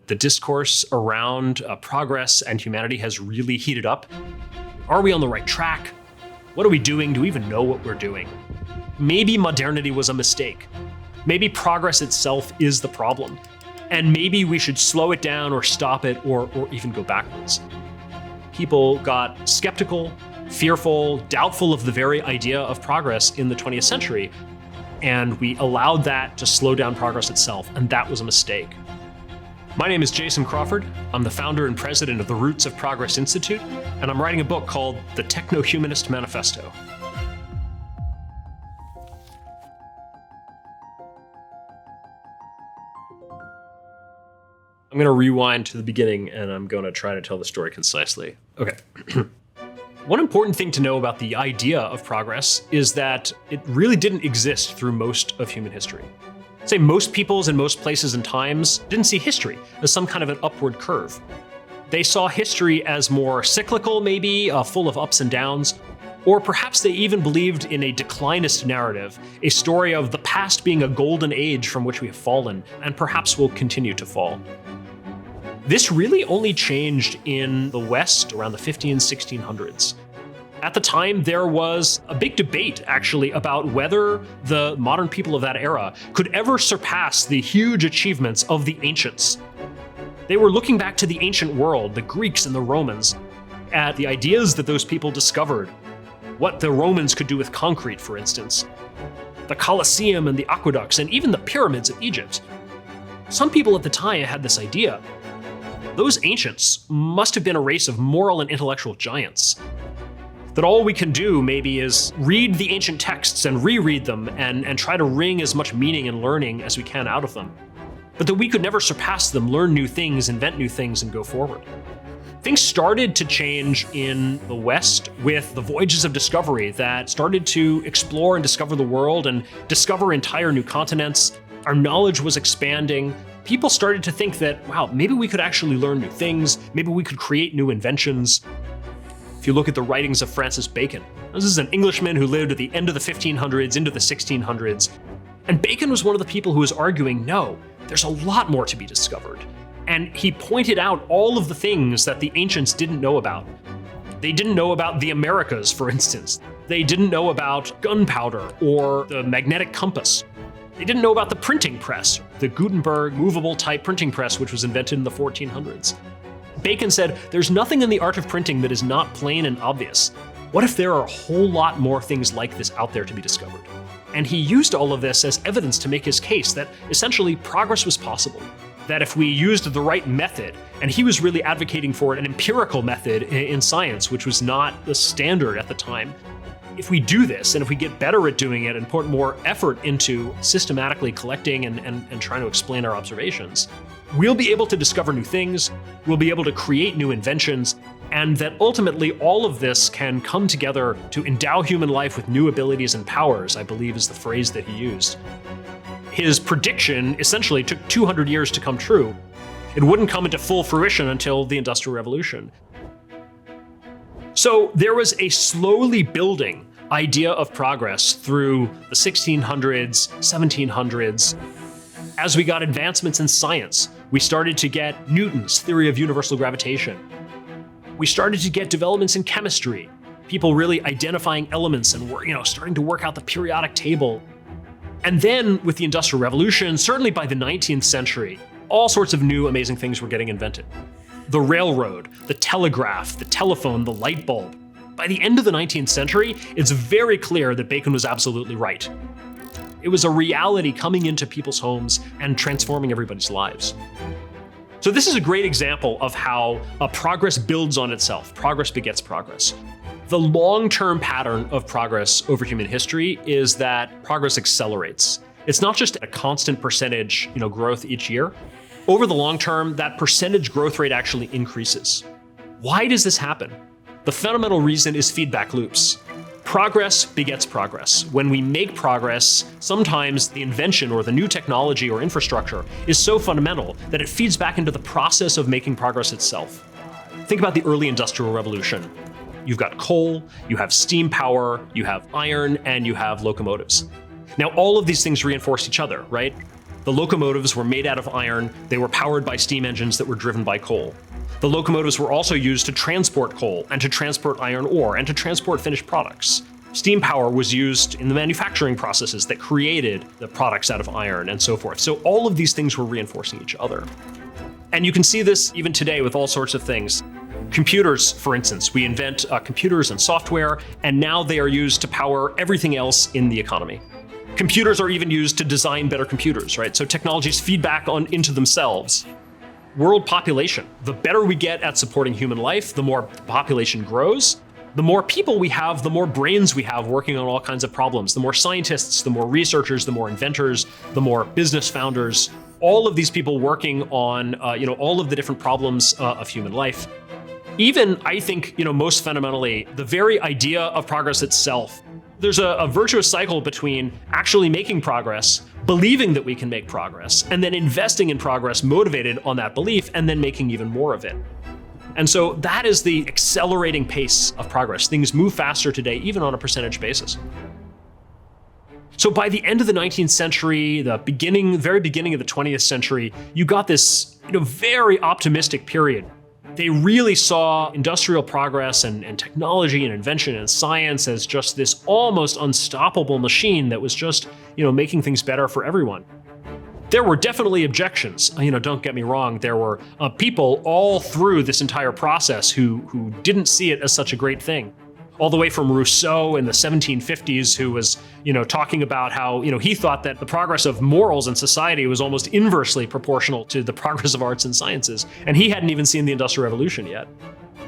The discourse around progress and humanity has really heated up. Are we on the right track? What are we doing? Do we even know what we're doing? Maybe modernity was a mistake. Maybe progress itself is the problem. And maybe we should slow it down or stop it or even go backwards. People got skeptical, fearful, doubtful of the very idea of progress in the 20th century. And we allowed that to slow down progress itself, and that was a mistake. My name is Jason Crawford. I'm the founder and president of the Roots of Progress Institute, and I'm writing a book called the Techno-Humanist Manifesto. I'm going to rewind to the beginning, and I'm going to try to tell the story concisely. Okay. One important thing to know about the idea of progress is that it really didn't exist through most of human history. Say most peoples in most places and times didn't see history as some kind of an upward curve. They saw history as more cyclical, maybe, full of ups and downs, or perhaps they even believed in a declinist narrative, a story of the past being a golden age from which we have fallen, and perhaps will continue to fall. This really only changed in the West around the 1600s. At the time, there was a big debate, actually, about whether the modern people of that era could ever surpass the huge achievements of the ancients. They were looking back to the ancient world, the Greeks and the Romans, at the ideas that those people discovered, what the Romans could do with concrete, for instance, the Colosseum and the aqueducts, and even the pyramids of Egypt. Some people at the time had this idea. Those ancients must have been a race of moral and intellectual giants. That all we can do maybe is read the ancient texts and reread them and try to wring as much meaning and learning as we can out of them. But that we could never surpass them, learn new things, invent new things, and go forward. Things started to change in the West with the voyages of discovery that started to explore and discover the world and discover entire new continents. Our knowledge was expanding. People started to think that, wow, maybe we could actually learn new things, maybe we could create new inventions. If you look at the writings of Francis Bacon, this is an Englishman who lived at the end of the 1500s into the 1600s. And Bacon was one of the people who was arguing, no, there's a lot more to be discovered. And he pointed out all of the things that the ancients didn't know about. They didn't know about the Americas, for instance. They didn't know about gunpowder or the magnetic compass. They didn't know about the printing press, the Gutenberg movable type printing press, which was invented in the 1400s. Bacon said, there's nothing in the art of printing that is not plain and obvious. What if there are a whole lot more things like this out there to be discovered? And he used all of this as evidence to make his case that essentially progress was possible. That if we used the right method, and he was really advocating for an empirical method in science, which was not the standard at the time. If we do this, and if we get better at doing it and put more effort into systematically collecting and trying to explain our observations, we'll be able to discover new things, we'll be able to create new inventions, and that ultimately all of this can come together to endow human life with new abilities and powers, I believe is the phrase that he used. His prediction essentially took 200 years to come true. It wouldn't come into full fruition until the Industrial Revolution. So there was a slowly building idea of progress through the 1600s, 1700s. As we got advancements in science, we started to get Newton's theory of universal gravitation. We started to get developments in chemistry, people really identifying elements and starting to work out the periodic table. And then with the Industrial Revolution, certainly by the 19th century, all sorts of new amazing things were getting invented. The railroad, the telegraph, the telephone, the light bulb. By the end of the 19th century, it's very clear that Bacon was absolutely right. It was a reality coming into people's homes and transforming everybody's lives. So this is a great example of how progress builds on itself. Progress begets progress. The long-term pattern of progress over human history is that progress accelerates. It's not just a constant percentage, growth each year. Over the long term, that percentage growth rate actually increases. Why does this happen? The fundamental reason is feedback loops. Progress begets progress. When we make progress, sometimes the invention or the new technology or infrastructure is so fundamental that it feeds back into the process of making progress itself. Think about the early Industrial Revolution. You've got coal, you have steam power, you have iron, and you have locomotives. Now, all of these things reinforce each other, right? The locomotives were made out of iron. They were powered by steam engines that were driven by coal. The locomotives were also used to transport coal and to transport iron ore and to transport finished products. Steam power was used in the manufacturing processes that created the products out of iron and so forth. So all of these things were reinforcing each other. And you can see this even today with all sorts of things. Computers, for instance, we invent computers and software, and now they are used to power everything else in the economy. Computers are even used to design better computers, right? So technologies feed back into themselves. World population. The better we get at supporting human life, the more the population grows. The more people we have, the more brains we have working on all kinds of problems. The more scientists, the more researchers, the more inventors, the more business founders, all of these people working on all of the different problems of human life. Even, I think, most fundamentally, the very idea of progress itself. There's a virtuous cycle between actually making progress, believing that we can make progress, and then investing in progress motivated on that belief, and then making even more of it. And so that is the accelerating pace of progress. Things move faster today, even on a percentage basis. So by the end of the 19th century, the very beginning of the 20th century, you got this very optimistic period. They really saw industrial progress and technology and invention and science as just this almost unstoppable machine that was just making things better for everyone. There were definitely objections. Don't get me wrong. There were people all through this entire process who didn't see it as such a great thing. All the way from Rousseau in the 1750s, who was, talking about how, he thought that the progress of morals in society was almost inversely proportional to the progress of arts and sciences. And he hadn't even seen the Industrial Revolution yet.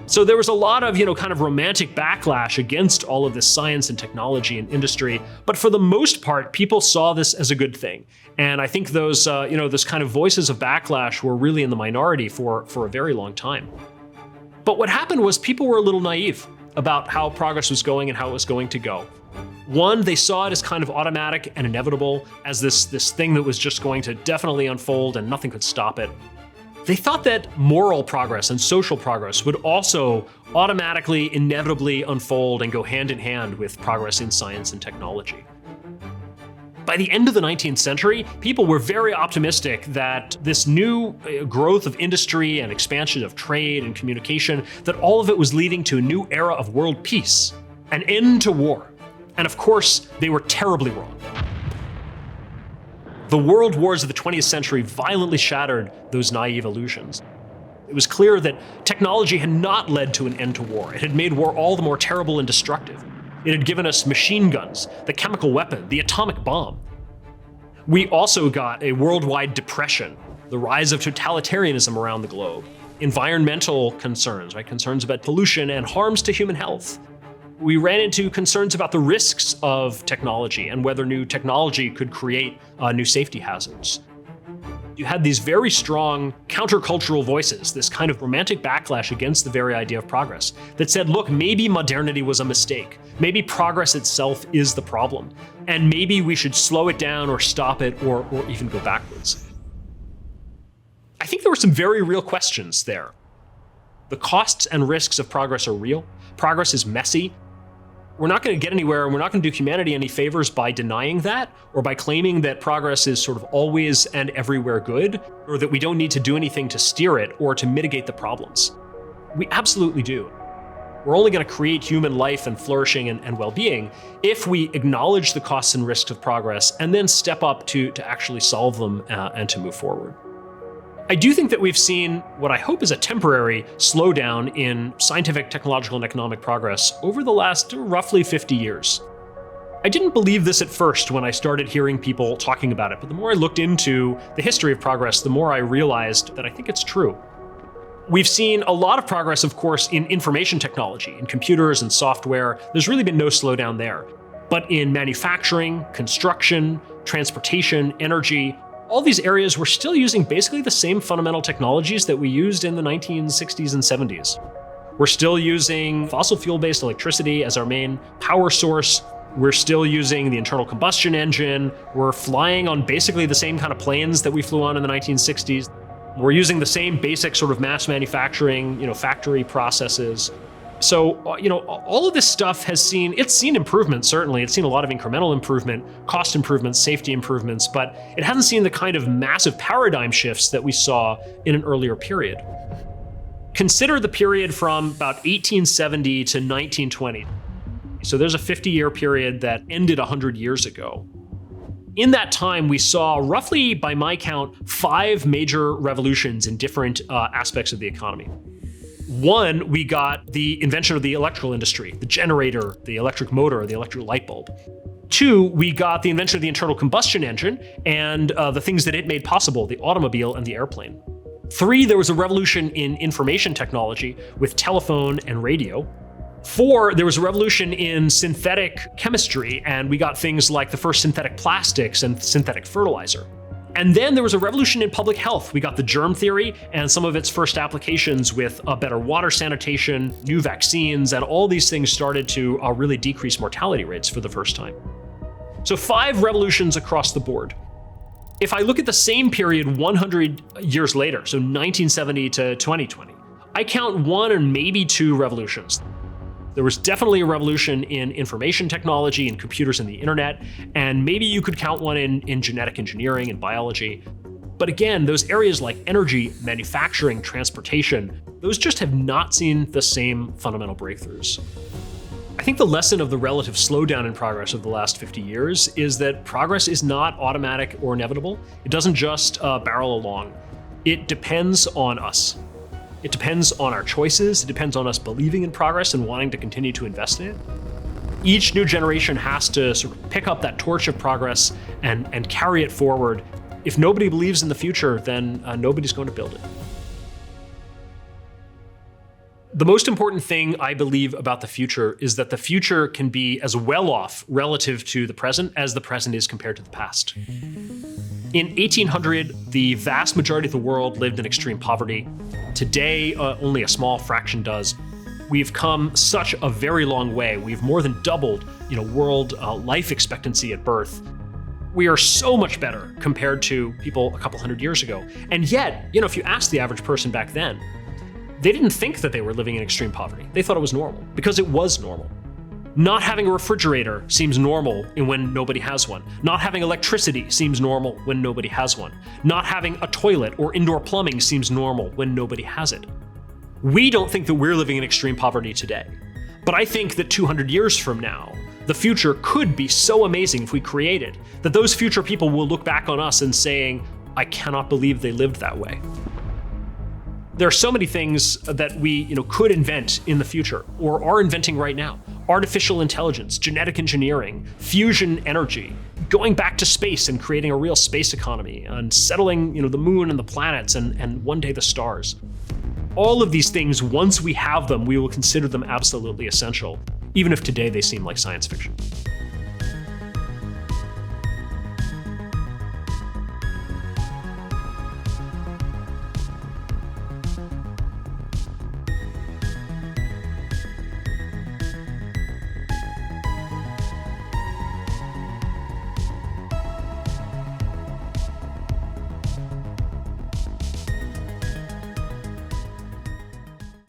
So there was a lot of, kind of romantic backlash against all of this science and technology and industry. But for the most part, people saw this as a good thing. And I think those kind of voices of backlash were really in the minority for a very long time. But what happened was people were a little naive about how progress was going and how it was going to go. One, they saw it as kind of automatic and inevitable, as this thing that was just going to definitely unfold and nothing could stop it. They thought that moral progress and social progress would also automatically, inevitably unfold and go hand in hand with progress in science and technology. By the end of the 19th century, people were very optimistic that this new growth of industry and expansion of trade and communication, that all of it was leading to a new era of world peace, an end to war. And of course, they were terribly wrong. The world wars of the 20th century violently shattered those naive illusions. It was clear that technology had not led to an end to war. It had made war all the more terrible and destructive. It had given us machine guns, the chemical weapon, the atomic bomb. We also got a worldwide depression, the rise of totalitarianism around the globe, environmental concerns, right? Concerns about pollution and harms to human health. We ran into concerns about the risks of technology and whether new technology could create new safety hazards. You had these very strong countercultural voices, this kind of romantic backlash against the very idea of progress that said, look, maybe modernity was a mistake. Maybe progress itself is the problem. And maybe we should slow it down or stop it or even go backwards. I think there were some very real questions there. The costs and risks of progress are real. Progress is messy. We're not going to get anywhere, and we're not going to do humanity any favors by denying that, or by claiming that progress is sort of always and everywhere good, or that we don't need to do anything to steer it or to mitigate the problems. We absolutely do. We're only going to create human life and flourishing and well-being if we acknowledge the costs and risks of progress and then step up to actually solve them and to move forward. I do think that we've seen what I hope is a temporary slowdown in scientific, technological, and economic progress over the last roughly 50 years. I didn't believe this at first when I started hearing people talking about it, but the more I looked into the history of progress, the more I realized that I think it's true. We've seen a lot of progress, of course, in information technology, in computers and software. There's really been no slowdown there. But in manufacturing, construction, transportation, energy, all these areas were still using basically the same fundamental technologies that we used in the 1960s and 70s. We're still using fossil fuel-based electricity as our main power source. We're still using the internal combustion engine. We're flying on basically the same kind of planes that we flew on in the 1960s. We're using the same basic sort of mass manufacturing, factory processes. So, all of this stuff it's seen improvements, certainly. It's seen a lot of incremental improvement, cost improvements, safety improvements, but it hasn't seen the kind of massive paradigm shifts that we saw in an earlier period. Consider the period from about 1870 to 1920. So there's a 50-year period that ended 100 years ago. In that time, we saw roughly, by my count, 5 major revolutions in different aspects of the economy. One, we got the invention of the electrical industry, the generator, the electric motor, the electric light bulb. 2, we got the invention of the internal combustion engine and the things that it made possible, the automobile and the airplane. 3, there was a revolution in information technology with telephone and radio. 4, there was a revolution in synthetic chemistry, and we got things like the first synthetic plastics and synthetic fertilizer. And then there was a revolution in public health. We got the germ theory and some of its first applications with better water sanitation, new vaccines, and all these things started to really decrease mortality rates for the first time. So 5 revolutions across the board. If I look at the same period 100 years later, so 1970 to 2020, I count 1 and maybe 2 revolutions. There was definitely a revolution in information technology and computers and the internet, and maybe you could count one in genetic engineering and biology. But again, those areas like energy, manufacturing, transportation, those just have not seen the same fundamental breakthroughs. I think the lesson of the relative slowdown in progress of the last 50 years is that progress is not automatic or inevitable. It doesn't just barrel along. It depends on us. It depends on our choices. It depends on us believing in progress and wanting to continue to invest in it. Each new generation has to sort of pick up that torch of progress and carry it forward. If nobody believes in the future, then nobody's going to build it. The most important thing I believe about the future is that the future can be as well off relative to the present as the present is compared to the past. In 1800, the vast majority of the world lived in extreme poverty. Today, only a small fraction does. We've come such a very long way. We've more than doubled, world life expectancy at birth. We are so much better compared to people a couple hundred years ago. And yet, if you ask the average person back then, they didn't think that they were living in extreme poverty. They thought it was normal because it was normal. Not having a refrigerator seems normal when nobody has one. Not having electricity seems normal when nobody has one. Not having a toilet or indoor plumbing seems normal when nobody has it. We don't think that we're living in extreme poverty today. But I think that 200 years from now, the future could be so amazing if we create it, that those future people will look back on us and saying, I cannot believe they lived that way. There are so many things that we could invent in the future or are inventing right now. Artificial intelligence, genetic engineering, fusion energy, going back to space and creating a real space economy, and settling the moon and the planets and one day the stars. All of these things, once we have them, we will consider them absolutely essential, even if today they seem like science fiction.